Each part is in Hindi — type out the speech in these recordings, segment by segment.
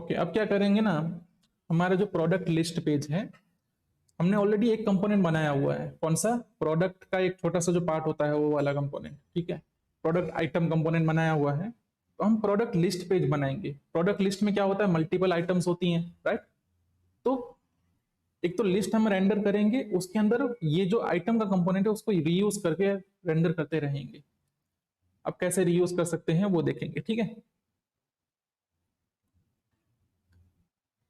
ओके, अब क्या करेंगे ना, हमारा जो प्रोडक्ट लिस्ट पेज है, हमने ऑलरेडी एक कंपोनेंट बनाया हुआ है। कौन सा? प्रोडक्ट का एक छोटा सा जो पार्ट होता है वो वाला कंपोनेंट, ठीक है। प्रोडक्ट आइटम कंपोनेंट बनाया हुआ है, तो हम प्रोडक्ट लिस्ट पेज बनाएंगे। प्रोडक्ट लिस्ट में क्या होता है, मल्टीपल आइटम्स होती हैं, राइट। तो एक तो लिस्ट हम रेंडर करेंगे, उसके अंदर ये जो आइटम का कंपोनेंट है उसको रीयूज करके रेंडर करते रहेंगे। अब कैसे रीयूज कर सकते हैं वो देखेंगे, ठीक है।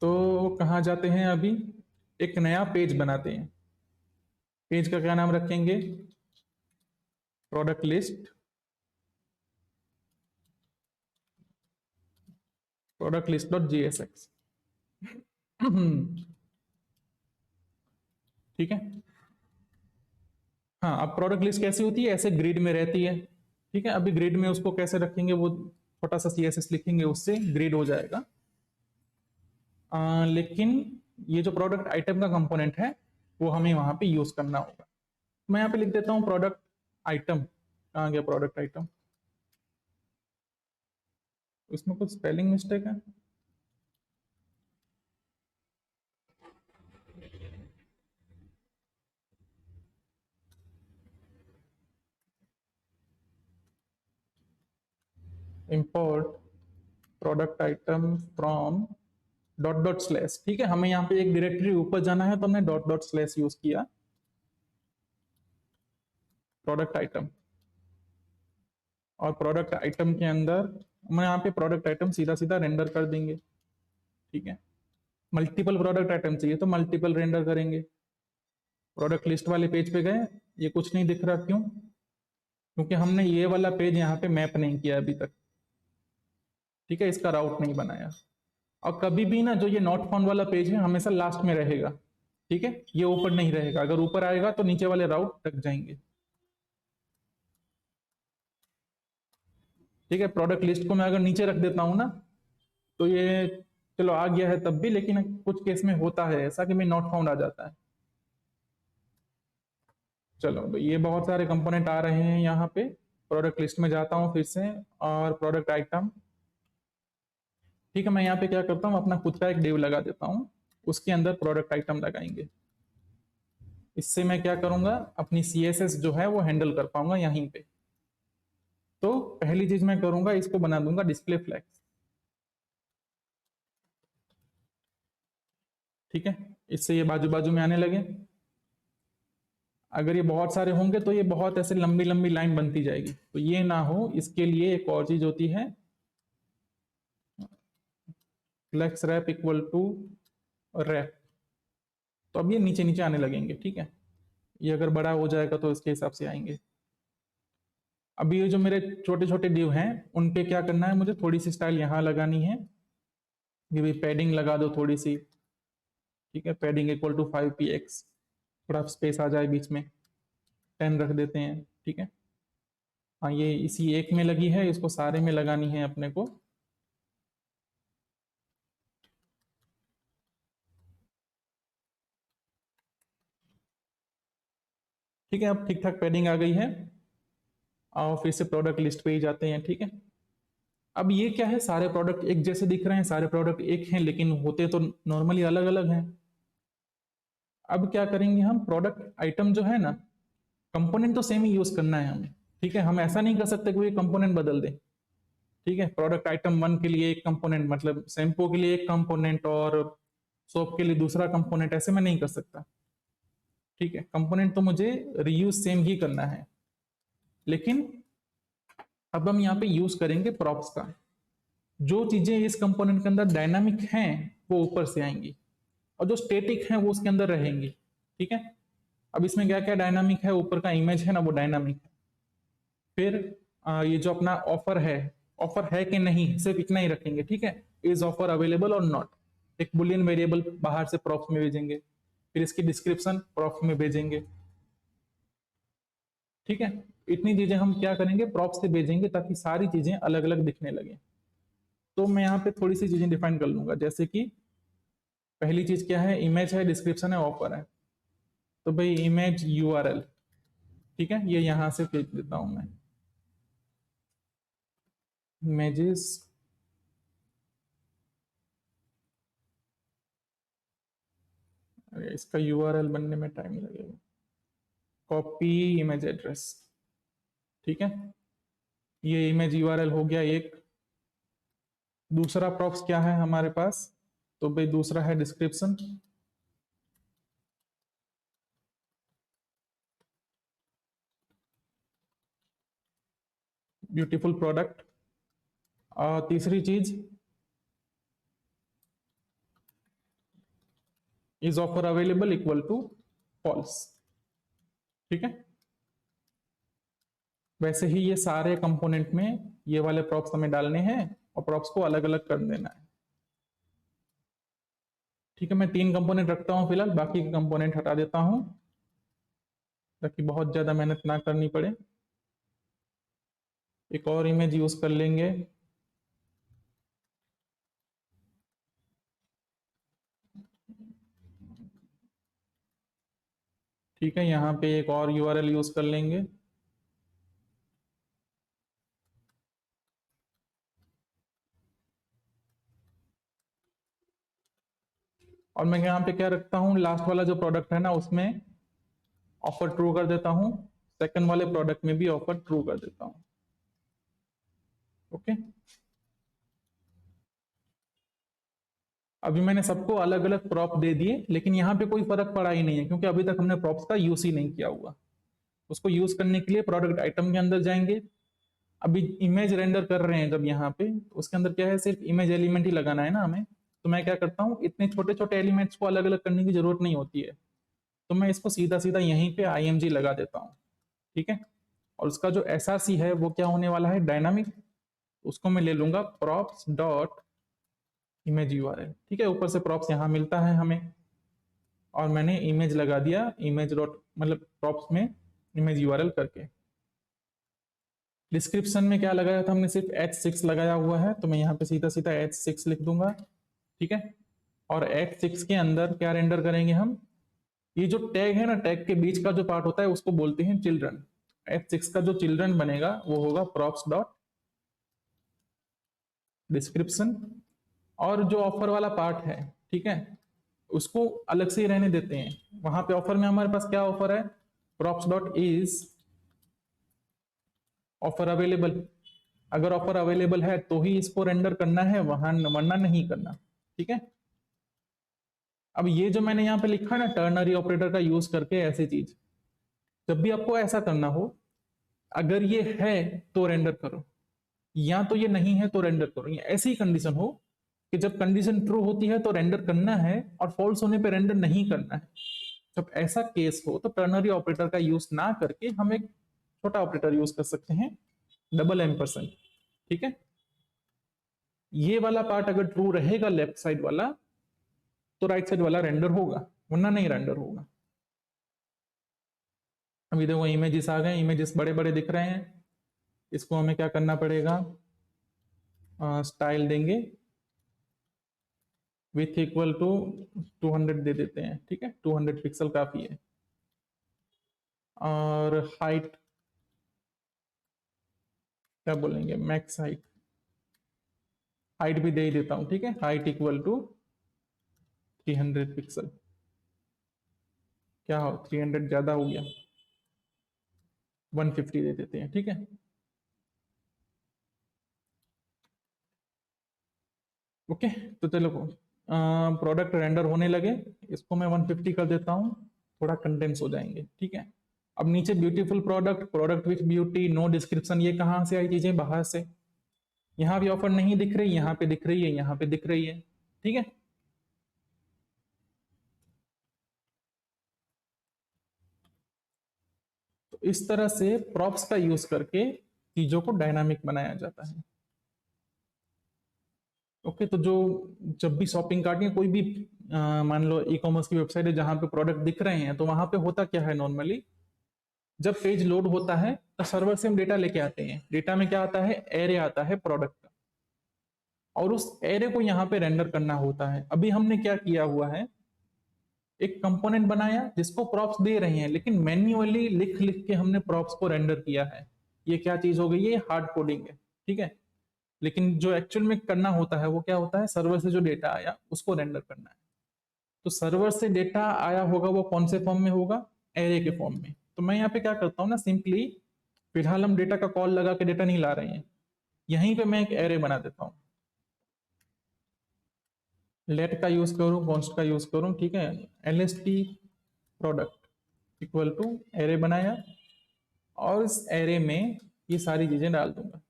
तो कहाँ जाते हैं अभी, एक नया पेज बनाते हैं। पेज का क्या नाम रखेंगे? Product list, product list dot GSX. ठीक है। हाँ, अब प्रोडक्ट लिस्ट कैसी होती है, ऐसे ग्रिड में रहती है, ठीक है। अभी ग्रिड में उसको कैसे रखेंगे, वो छोटा सा सीएसएस लिखेंगे, उससे ग्रिड हो जाएगा। लेकिन ये जो प्रोडक्ट आइटम का कंपोनेंट है वो हमें वहां पे यूज करना होगा। मैं यहाँ पे लिख देता हूँ प्रोडक्ट आइटम। कहाँ गया प्रोडक्ट आइटम? इसमें कुछ स्पेलिंग मिस्टेक है। Import product item from dot dot slash, ठीक है। हमें यहाँ पे एक डायरेक्टरी ऊपर जाना है तो हमने डॉट डॉट स्लैश यूज किया, प्रोडक्ट आइटम। और प्रोडक्ट आइटम के अंदर हम यहाँ पे प्रोडक्ट आइटम सीधा सीधा रेंडर कर देंगे, ठीक है। मल्टीपल प्रोडक्ट आइटम चाहिए तो मल्टीपल रेंडर करेंगे। प्रोडक्ट लिस्ट वाले पेज पे गए, ये कुछ नहीं दिख रहा, क्यों? क्योंकि हमने ये वाला पेज यहाँ पे मैप नहीं किया अभी तक, ठीक है, इसका राउट नहीं बनाया। और कभी भी ना, जो ये नॉट फाउंड वाला पेज है हमेशा लास्ट में रहेगा, ठीक है, ये ऊपर नहीं रहेगा। अगर ऊपर आएगा तो नीचे वाले राउट टक जाएंगे, ठीक है। प्रोडक्ट लिस्ट को मैं अगर नीचे रख देता हूं ना, तो ये चलो आ गया है तब भी, लेकिन कुछ केस में होता है ऐसा कि मैं नॉट फाउंड आ जाता है। चलो, तो ये बहुत सारे कंपोनेंट आ रहे हैं यहाँ पे। प्रोडक्ट लिस्ट में जाता हूँ फिर से, और प्रोडक्ट आइटम, ठीक है। मैं यहाँ पे क्या करता हूँ, अपना खुद का एक डिव लगा देता हूँ, उसके अंदर प्रोडक्ट आइटम लगाएंगे। इससे मैं क्या करूंगा, अपनी सीएसएस जो है वो हैंडल कर पाऊंगा यहीं पे। तो पहली चीज मैं करूंगा, इसको बना दूंगा डिस्प्ले फ्लैग्स, ठीक है। इससे ये बाजू बाजू में आने लगे। अगर ये बहुत सारे होंगे तो ये बहुत ऐसे लंबी लंबी लाइन बनती जाएगी, तो ये ना हो, इसके लिए एक और चीज होती है, flex wrap equal to wrap. तो अब ये नीचे नीचे आने लगेंगे, ठीक है। ये अगर बड़ा हो जाएगा तो इसके हिसाब से आएंगे। अब ये जो मेरे छोटे छोटे डिव हैं, उन पे क्या करना है, मुझे थोड़ी सी स्टाइल यहाँ लगानी है। ये भी पैडिंग लगा दो थोड़ी सी, ठीक है। पैडिंग इक्वल टू 5px, थोड़ा स्पेस आ जाए बीच में, 10 रख देते हैं, ठीक है। हाँ, ये इसी एक में लगी है, इसको सारे में लगानी है अपने को। ठीक है, अब ठीक ठाक पैडिंग आ गई है। और फिर से प्रोडक्ट लिस्ट पे ही जाते हैं, ठीक है। अब ये क्या है, सारे प्रोडक्ट एक जैसे दिख रहे हैं, सारे प्रोडक्ट एक हैं, लेकिन होते तो नॉर्मली अलग अलग हैं। अब क्या करेंगे हम, प्रोडक्ट आइटम जो है ना, कंपोनेंट तो सेम ही यूज करना है हमें, ठीक है। हम ऐसा नहीं कर सकते कि कंपोनेंट बदल दे, ठीक है। प्रोडक्ट आइटम 1 के लिए एक कंपोनेंट, मतलब शैम्पू के लिए एक कंपोनेंट और सोप के लिए दूसरा कंपोनेंट, ऐसे मैं नहीं कर सकता, ठीक है। कंपोनेंट तो मुझे रीयूज सेम ही करना है। लेकिन अब हम यहाँ पे यूज करेंगे प्रॉप्स का। जो चीजें इस कंपोनेंट के अंदर डायनामिक हैं वो ऊपर से आएंगी, और जो स्टेटिक है वो उसके अंदर रहेंगी, ठीक है। अब इसमें क्या क्या डायनामिक है, ऊपर का इमेज है ना वो डायनामिक है। फिर ये जो अपना ऑफर है कि नहीं, सिर्फ इतना ही रखेंगे, ठीक है। इज ऑफर अवेलेबल और नॉट, एक बुलियन वेरिएबल बाहर से प्रॉप्स में भेजेंगे। फिर इसकी डिस्क्रिप्शन प्रॉप्स में भेजेंगे, ठीक है। इतनी चीजें हम क्या करेंगे, प्रॉप्स से भेजेंगे, ताकि सारी चीजें अलग अलग दिखने लगे। तो मैं यहाँ पे थोड़ी सी चीजें डिफाइन कर लूंगा, जैसे कि पहली चीज क्या है, इमेज है, डिस्क्रिप्शन है, ऑफर है। तो भाई इमेज यूआरएल, ठीक है, ये यहां से भेज देता हूं मैं, इमेजेस अरे इसका यूआरएल बनने में टाइम लगेगा। कॉपी इमेज एड्रेस, ठीक है, ये इमेज यूआरएल हो गया एक। दूसरा प्रॉप्स क्या है हमारे पास, तो भाई दूसरा है डिस्क्रिप्शन। Beautiful product. और तीसरी चीज, is offer available equal to false, ठीक है। वैसे ही ये सारे कंपोनेंट में ये वाले प्रॉप्स हमें डालने हैं और प्रॉप्स को अलग अलग कर देना है, ठीक है। मैं 3 कंपोनेंट रखता हूं फिलहाल, बाकी के कंपोनेंट हटा देता हूं ताकि बहुत ज्यादा मेहनत ना करनी पड़े। एक और इमेज यूज कर लेंगे, ठीक है। यहाँ पे एक और यूआरएल यूज कर लेंगे। और मैं यहाँ पे क्या रखता हूँ, लास्ट वाला जो प्रोडक्ट है ना उसमें ऑफर ट्रू कर देता हूँ, सेकंड वाले प्रोडक्ट में भी ऑफर ट्रू कर देता हूँ, ओके। अभी मैंने सबको अलग अलग प्रॉप दे दिए, लेकिन यहाँ पे कोई फर्क पड़ा ही नहीं है क्योंकि अभी तक हमने प्रॉप्स का यूज ही नहीं किया हुआ। उसको यूज करने के लिए प्रोडक्ट आइटम के अंदर जाएंगे। अभी इमेज रेंडर कर रहे हैं जब यहाँ पे, तो उसके अंदर क्या है, सिर्फ इमेज एलिमेंट ही लगाना है ना हमें। तो मैं क्या करता हूँ, इतने छोटे छोटे एलिमेंट्स को अलग अलग करने की जरूरत नहीं होती है, तो मैं इसको सीधा सीधा यहीं पे IMG लगा देता हूँ, ठीक है। और उसका जो SRC है वो क्या होने वाला है, डायनामिक। उसको मैं ले लूंगा प्रॉप्स डॉट इमेज यूआरएल, ठीक है। ऊपर से प्रॉप्स यहाँ मिलता है हमें, और मैंने इमेज लगा दिया, इमेज डॉट मतलब प्रॉप्स में इमेज यूआरएल करके। डिस्क्रिप्शन में क्या लगाया था हमने, सिर्फ H6 लगाया हुआ है, तो मैं यहाँ पे सीधा सीधा H6 लिख दूंगा, ठीक है। और H6 के अंदर क्या रेंडर करेंगे हम, ये जो टैग है ना, टैग के बीच का जो पार्ट होता है उसको बोलते हैं चिल्ड्रन। H6 का जो चिल्ड्रन बनेगा वो होगा प्रॉप्स डॉट डिस्क्रिप्शन। और जो ऑफर वाला पार्ट है, ठीक है, उसको अलग से ही रहने देते हैं। वहां पे ऑफर में हमारे पास क्या ऑफर है, props dot is offer available. अगर ऑफर अवेलेबल है तो ही इसको रेंडर करना है, वहां वरना नहीं करना, ठीक है। अब ये जो मैंने यहाँ पे लिखा है ना, टर्नरी ऑपरेटर का यूज करके ऐसी चीज, जब भी आपको ऐसा करना हो, अगर ये है तो रेंडर करो, या तो ये नहीं है तो रेंडर करो। ये ऐसी कंडीशन हो कि जब कंडीशन ट्रू होती है तो रेंडर करना है और फॉल्स होने पे रेंडर नहीं करना है। जब ऐसा केस हो तो टर्नरी ऑपरेटर का यूज ना करके हम एक छोटा ऑपरेटर यूज कर सकते हैं, $M%, ठीक है। ये वाला पार्ट अगर ट्रू रहेगा लेफ्ट साइड वाला, तो राइट साइड वाला रेंडर होगा, वरना नहीं रेंडर होगा। अभी देखो इमेजेस आ गए, इमेजेस बड़े बड़े दिख रहे हैं। इसको हमें क्या करना पड़ेगा, स्टाइल देंगे, विथ इक्वल टू 200 दे देते हैं, ठीक है। 200 पिक्सल काफी है। और हाइट क्या बोलेंगे, मैक्स हाइट, हाइट भी दे ही देता हूं, ठीक है। Height equal to 300 pixel. क्या हो, 300 ज्यादा हो गया, 150 दे देते हैं, ठीक है। ओके, तो चलो प्रोडक्ट रेंडर होने लगे, इसको मैं 150 कर देता हूँ, थोड़ा कंडेंस हो जाएंगे, ठीक है। अब नीचे beautiful product, product with beauty, no description, ये कहाँ से आई चीजें, बाहर से। यहाँ भी ऑफर नहीं दिख रही, यहाँ पे दिख रही है, यहाँ पे दिख रही है, ठीक है। तो इस तरह से प्रॉप्स का यूज करके चीजों को डायनामिक बनाया जाता है। ओके, तो जो जब भी शॉपिंग कार्ट या कोई भी मान लो ई कॉमर्स की वेबसाइट है जहां पे प्रोडक्ट दिख रहे हैं, तो वहां पे होता क्या है, नॉर्मली जब पेज लोड होता है तो सर्वर से हम डेटा लेके आते हैं। डेटा में क्या आता है, एरे आता है प्रोडक्ट का, और उस एरे को यहाँ पे रेंडर करना होता है। अभी हमने क्या किया हुआ है, एक कंपोनेंट बनाया जिसको प्रॉप्स दे रहे हैं, लेकिन मैन्युअली लिख लिख के हमने प्रॉप्स को रेंडर किया है। ये क्या चीज हो गई, ये हार्ड कोडिंग है, ठीक है। लेकिन जो एक्चुअल में करना होता है वो क्या होता है, सर्वर से जो डेटा आया उसको रेंडर करना है। तो सर्वर से डेटा आया होगा वो कौन से फॉर्म में होगा, एरे के फॉर्म में। तो मैं यहाँ पे क्या करता हूँ ना, सिंपली फिलहाल हम डेटा का कॉल लगा के डेटा नहीं ला रहे हैं, यहीं पे मैं एक एरे बना देता हूँ, लेट का यूज करूँ, कॉन्स्ट का यूज करूँ, ठीक है, lst product equal to array बनाया, और इस एरे में ये सारी चीजें डाल दूंगा,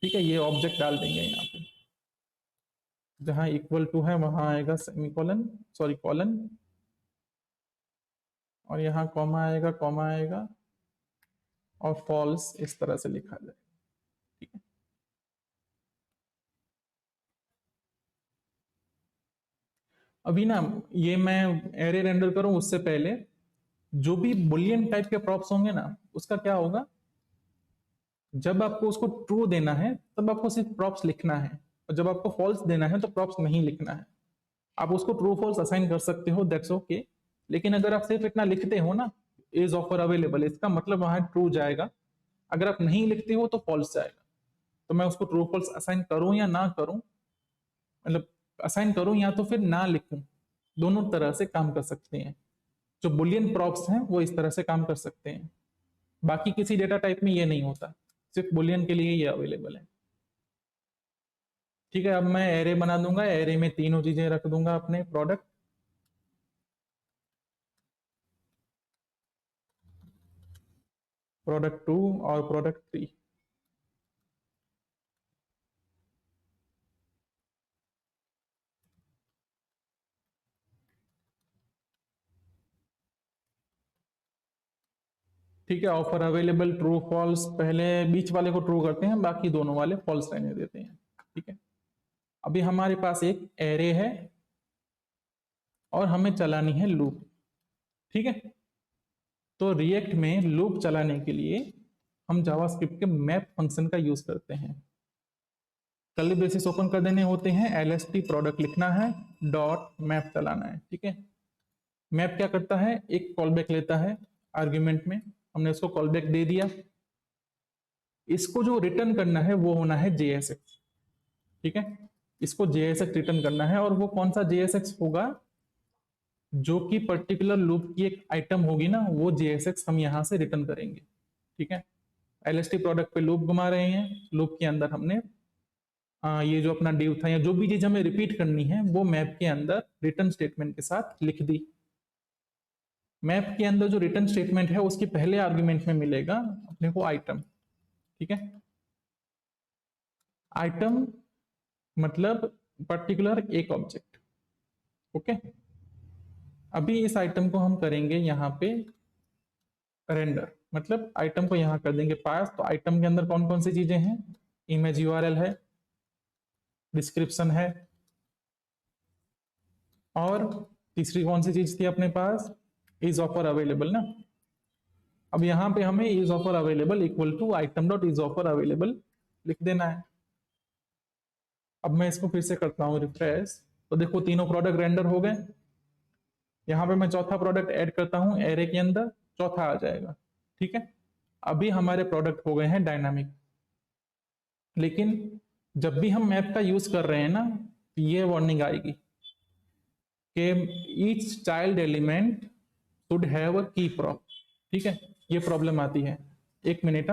ठीक है, ये ऑब्जेक्ट डाल देंगे यहाँ पे, जहां इक्वल टू है वहां आएगा सेमीकोलन, सॉरी कॉलन, और यहाँ कॉमा आएगा, कॉमा आएगा, और फॉल्स इस तरह से लिखा जाए, ठीक है। अभी ना ये मैं एरे रेंडर करूं उससे पहले जो भी बुलियन टाइप के प्रॉप्स होंगे ना, उसका क्या होगा, जब आपको उसको ट्रू देना है तब आपको सिर्फ प्रॉप्स लिखना है, और जब आपको फॉल्स देना है तो प्रॉप्स नहीं लिखना है। आप उसको ट्रू फॉल्स असाइन कर सकते हो, दैट्स ओके, लेकिन अगर आप सिर्फ इतना लिखते हो ना, इज ऑफर अवेलेबल, इसका मतलब वहां ट्रू जाएगा, अगर आप नहीं लिखते हो तो फॉल्स जाएगा। तो मैं उसको ट्रू फॉल्स असाइन करूं या ना करूं, मतलब असाइन करूं या तो फिर ना लिखूं, दोनों तरह से काम कर सकते हैं। जो बुलियन प्रॉप्स हैं वो इस तरह से काम कर सकते हैं, बाकी किसी डेटा टाइप में ये नहीं होता, सिर्फ बुलियन के लिए ये अवेलेबल है। ठीक है, अब मैं एरे बना दूंगा, एरे में तीनों चीजें रख दूंगा, अपने प्रोडक्ट, प्रोडक्ट 2 और प्रोडक्ट 3। ठीक है, ऑफर अवेलेबल ट्रू फॉल्स, पहले बीच वाले को ट्रू करते हैं, बाकी दोनों वाले फॉल्स रहने देते हैं, ठीक है। अभी हमारे पास एक एरे है और हमें चलानी है लूप, ठीक है। तो रिएक्ट में लूप चलाने के लिए हम जावास्क्रिप्ट के मैप फंक्शन का यूज करते हैं। कर्ली ब्रेसेस ओपन कर देने होते हैं, lst प्रोडक्ट लिखना है, डॉट मैप चलाना है, ठीक है। मैप क्या करता है, एक कॉलबैक लेता है आर्ग्यूमेंट में, हमने उसको कॉलबैक दे दिया, इसको जो रिटर्न करना है वो होना है JSX, ठीक है। इसको JSX रिटर्न करना है, और वो कौन सा JSX होगा, जो कि पर्टिकुलर लूप की एक आइटम होगी ना, वो JSX हम यहां से रिटर्न करेंगे, ठीक है। LST प्रोडक्ट पे लूप घुमा रहे हैं, लूप के अंदर हमने ये जो अपना डिव था या जो भी चीज हमें रिपीट करनी है वो मैप के अंदर रिटर्न स्टेटमेंट के साथ लिख दी। मैप के अंदर जो रिटर्न स्टेटमेंट है उसके पहले आर्ग्यूमेंट में मिलेगा अपने को आइटम, ठीक है। आइटम मतलब पर्टिकुलर एक ऑब्जेक्ट, ओके। अभी इस आइटम को हम करेंगे यहाँ पे रेंडर, मतलब आइटम को यहाँ कर देंगे पास। तो आइटम के अंदर कौन कौन सी चीजें हैं, इमेज यूआरएल है, डिस्क्रिप्शन है, और तीसरी कौन सी चीज थी अपने पास, इज ऑफर अवेलेबल ना। अब यहाँ पे हमें is offer available equal to item dot is offer available लिख देना है। अब मैं इसको फिर से करता हूँ रिफ्रेश, तो देखो तीनों प्रोडक्ट रेंडर हो गए। यहाँ पे मैं चौथा प्रोडक्ट ऐड करता हूँ एरे के अंदर, चौथा आ जाएगा, ठीक है। अभी हमारे प्रोडक्ट हो गए हैं डायनामिक। लेकिन जब भी हम मैप का यूज कर रहे हैं ना, ये वार्निंग आएगी कि each child element should have a की प्रॉप, ठीक है। ये प्रॉब्लम आती है, एक मिनट,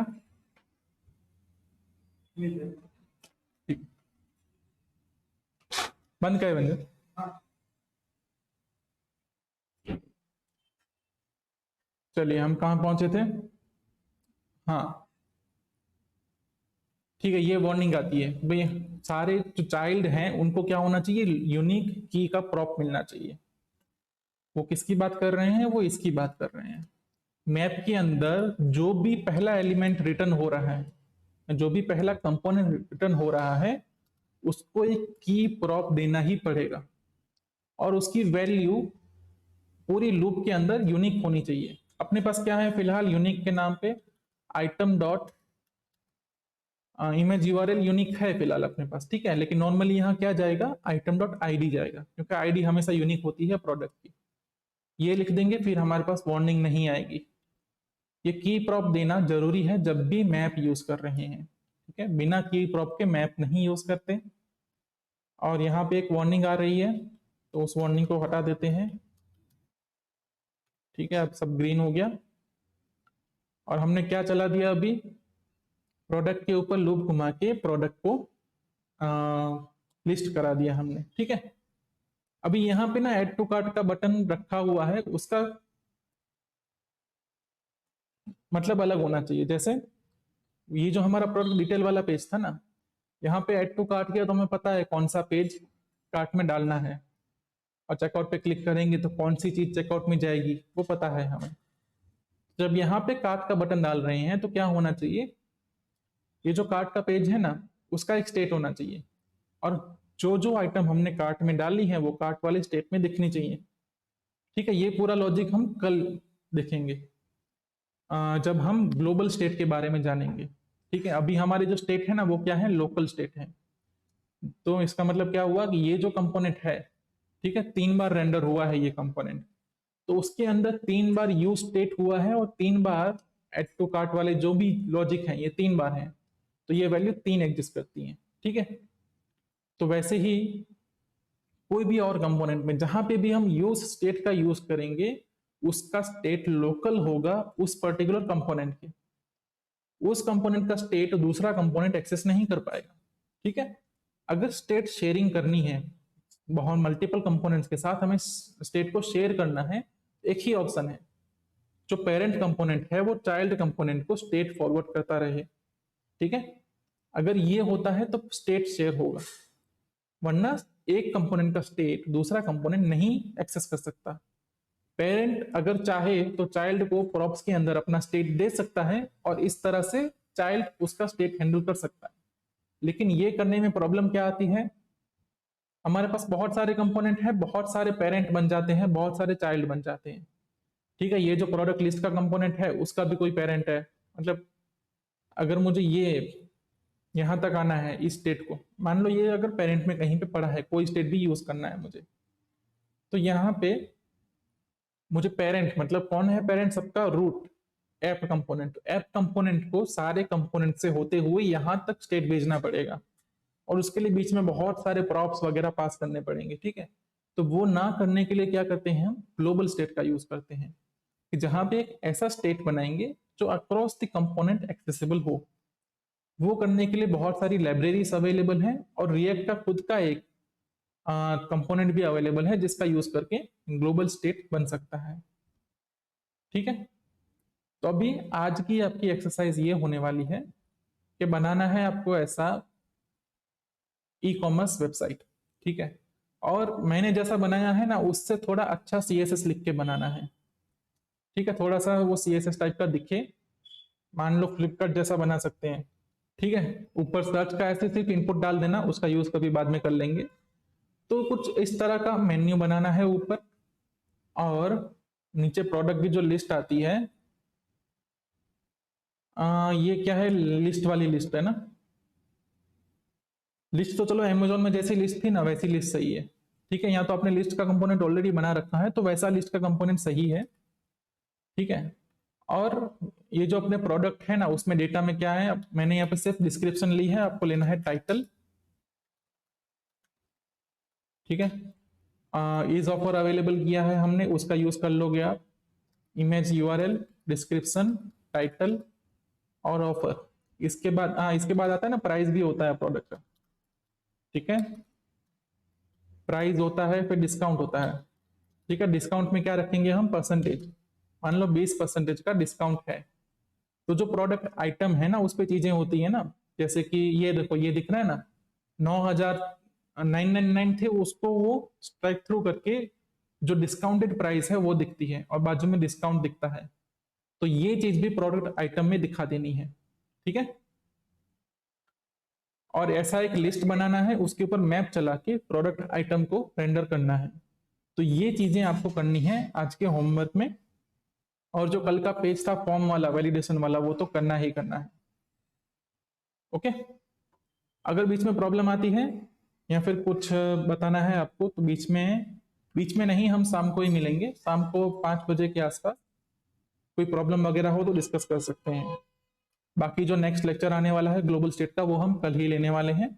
ठीक, बंद करे बंद। चलिए हम कहाँ पहुंचे थे, हाँ ठीक है, ये वार्निंग आती है भाई, सारे जो चाइल्ड हैं उनको क्या होना चाहिए, यूनिक की का प्रॉप मिलना चाहिए। वो किसकी बात कर रहे हैं, वो इसकी बात कर रहे हैं। मैप के अंदर जो भी पहला एलिमेंट रिटर्न हो रहा है, जो भी पहला कंपोनेंट रिटर्न हो रहा है, उसको एक की प्रॉप देना ही पड़ेगा, और उसकी वैल्यू पूरी लूप के अंदर यूनिक होनी चाहिए। अपने पास क्या है फिलहाल, यूनिक के नाम पे item dot image URL unique है फिलहाल अपने पास, ठीक है। लेकिन नॉर्मली यहाँ क्या जाएगा, आइटम डॉट आईडी जाएगा, क्योंकि आईडी हमेशा यूनिक होती है प्रोडक्ट की। ये लिख देंगे, फिर हमारे पास वार्निंग नहीं आएगी। ये की प्रॉप देना जरूरी है जब भी मैप यूज कर रहे हैं, ठीक है। बिना की प्रॉप के मैप नहीं यूज करते। और यहाँ पे एक वार्निंग आ रही है तो उस वार्निंग को हटा देते हैं। ठीक है, अब सब ग्रीन हो गया। और हमने क्या चला दिया अभी, प्रोडक्ट के ऊपर लूप घुमा के प्रोडक्ट को लिस्ट करा दिया हमने। ठीक है, अभी यहाँ पे ना ऐड टू कार्ट का बटन रखा हुआ है, उसका मतलब अलग होना चाहिए। जैसे ये जो हमारा प्रोडक्ट डिटेल वाला पेज था ना, यहाँ पे ऐड टू कार्ट किया तो हमें पता है कौन सा पेज कार्ट में डालना है, और चेकआउट पे क्लिक करेंगे तो कौन सी चीज चेकआउट में जाएगी वो पता है हमें। जब यहाँ पे कार्ट का बटन डाल रहे हैं तो क्या होना चाहिए, ये जो कार्ट का पेज है ना उसका एक स्टेट होना चाहिए, और जो जो आइटम हमने कार्ट में डाली है वो कार्ट वाले स्टेट में दिखनी चाहिए। ठीक है, ये पूरा लॉजिक हम कल देखेंगे जब हम ग्लोबल स्टेट के बारे में जानेंगे। ठीक है, अभी हमारे जो स्टेट है ना वो क्या है, लोकल स्टेट है। तो इसका मतलब क्या हुआ कि ये जो कंपोनेंट है, ठीक है, 3 बार रेंडर हुआ है ये कंपोनेंट, तो उसके अंदर 3 बार यूज स्टेट हुआ है और 3 बार एड टू कार्ट वाले जो भी लॉजिक है ये 3 बार हैं, तो ये वैल्यू 3 एग्जिस्ट करती है। ठीक है, तो वैसे ही कोई भी और कंपोनेंट में जहां पे भी हम यूज स्टेट का यूज करेंगे उसका स्टेट लोकल होगा उस पर्टिकुलर कंपोनेंट के, उस कंपोनेंट का स्टेट दूसरा कंपोनेंट एक्सेस नहीं कर पाएगा। ठीक है, अगर स्टेट शेयरिंग करनी है बहुत मल्टीपल कंपोनेंट्स के साथ, हमें स्टेट को शेयर करना है, एक ही ऑप्शन है, जो पेरेंट कंपोनेंट है वो चाइल्ड कंपोनेंट को स्टेट फॉरवर्ड करता रहे। ठीक है, अगर ये होता है तो स्टेट शेयर होगा, वरना एक कंपोनेंट का स्टेट दूसरा कंपोनेंट नहीं एक्सेस कर सकता। पेरेंट अगर चाहे तो चाइल्ड को प्रॉप्स के अंदर अपना स्टेट दे सकता है और इस तरह से चाइल्ड उसका स्टेट हैंडल कर सकता है, लेकिन ये करने में प्रॉब्लम क्या आती है, हमारे पास बहुत सारे कंपोनेंट है, बहुत सारे पेरेंट बन जाते हैं, बहुत सारे चाइल्ड बन जाते हैं। ठीक है, ये जो प्रोडक्ट लिस्ट का कंपोनेंट है उसका भी कोई पेरेंट है, मतलब अगर मुझे ये यहां तक आना है इस स्टेट को, मान लो ये अगर पेरेंट में कहीं पे पड़ा है, कोई स्टेट भी यूज करना है मुझे, तो यहाँ पे मुझे पेरेंट मतलब कौन है पेरेंट सबका, root app component, app component को सारे कंपोनेंट से होते हुए यहां तक स्टेट भेजना पड़ेगा, और उसके लिए बीच में बहुत सारे प्रॉप्स वगैरह पास करने पड़ेंगे। ठीक है, तो वो ना करने के लिए क्या करते हैं, हम ग्लोबल स्टेट का यूज करते हैं, कि जहां पे एक ऐसा स्टेट बनाएंगे जो अक्रॉस द कंपोनेंट एक्सेसिबल हो। वो करने के लिए बहुत सारी लाइब्रेरीज अवेलेबल हैं, और रिएक्ट का खुद का एक कंपोनेंट भी अवेलेबल है जिसका यूज करके ग्लोबल स्टेट बन सकता है। ठीक है, तो अभी आज की आपकी एक्सरसाइज ये होने वाली है कि बनाना है आपको ऐसा ई कॉमर्स वेबसाइट। ठीक है, और मैंने जैसा बनाया है ना उससे थोड़ा अच्छा CSS लिख के बनाना है। ठीक है, थोड़ा सा वो CSS टाइप का दिखे, मान लो फ्लिपकार्ट जैसा बना सकते हैं। ठीक है, ऊपर सर्च का ऐसे सिर्फ इनपुट डाल देना, उसका यूज कभी बाद में कर लेंगे। तो कुछ इस तरह का मेन्यू बनाना है ऊपर, और नीचे प्रोडक्ट की जो लिस्ट आती है, ये क्या है, लिस्ट वाली लिस्ट है ना, लिस्ट तो चलो अमेजोन में जैसी लिस्ट थी ना वैसी लिस्ट सही है। ठीक है, यहाँ तो आपने लिस्ट का कंपोनेंट ऑलरेडी बना रखा है तो वैसा लिस्ट का कंपोनेंट सही है। ठीक है, और ये जो अपने प्रोडक्ट है ना उसमें डेटा में क्या है, मैंने यहाँ पे सिर्फ डिस्क्रिप्शन ली है, आपको लेना है टाइटल। ठीक है, इज ऑफर अवेलेबल किया है हमने, उसका यूज कर लोगे आप, इमेज URL, डिस्क्रिप्शन, टाइटल और ऑफर। इसके बाद इसके बाद आता है ना प्राइस भी होता है प्रोडक्ट का। ठीक है, प्राइस होता है, फिर डिस्काउंट होता है। ठीक है, डिस्काउंट में क्या रखेंगे हम, परसेंटेज, मान लो 20% का डिस्काउंट है, तो जो प्रोडक्ट आइटम है ना उस पर चीजें होती है ना, जैसे कि ये देखो ये दिख रहा है ना, 9,999 थे, उसको वो स्ट्राइक थ्रू करके जो डिस्काउंटेड प्राइस है वो दिखती है और बाजू में डिस्काउंट दिखता है, तो ये चीज भी प्रोडक्ट आइटम में दिखा देनी है। ठीक है, और ऐसा एक लिस्ट बनाना है, उसके ऊपर मैप चला के प्रोडक्ट आइटम को रेंडर करना है। तो ये चीजें आपको करनी है आज के होमवर्क में, और जो कल का पेज था फॉर्म वाला वैलिडेशन वाला वो तो करना ही करना है। ओके, अगर बीच में प्रॉब्लम आती है या फिर कुछ बताना है आपको तो बीच में नहीं, हम शाम को ही मिलेंगे, शाम को 5 बजे के आसपास, कोई प्रॉब्लम वगैरह हो तो डिस्कस कर सकते हैं। बाकी जो नेक्स्ट लेक्चर आने वाला है ग्लोबल स्टेट का वो हम कल ही लेने वाले हैं।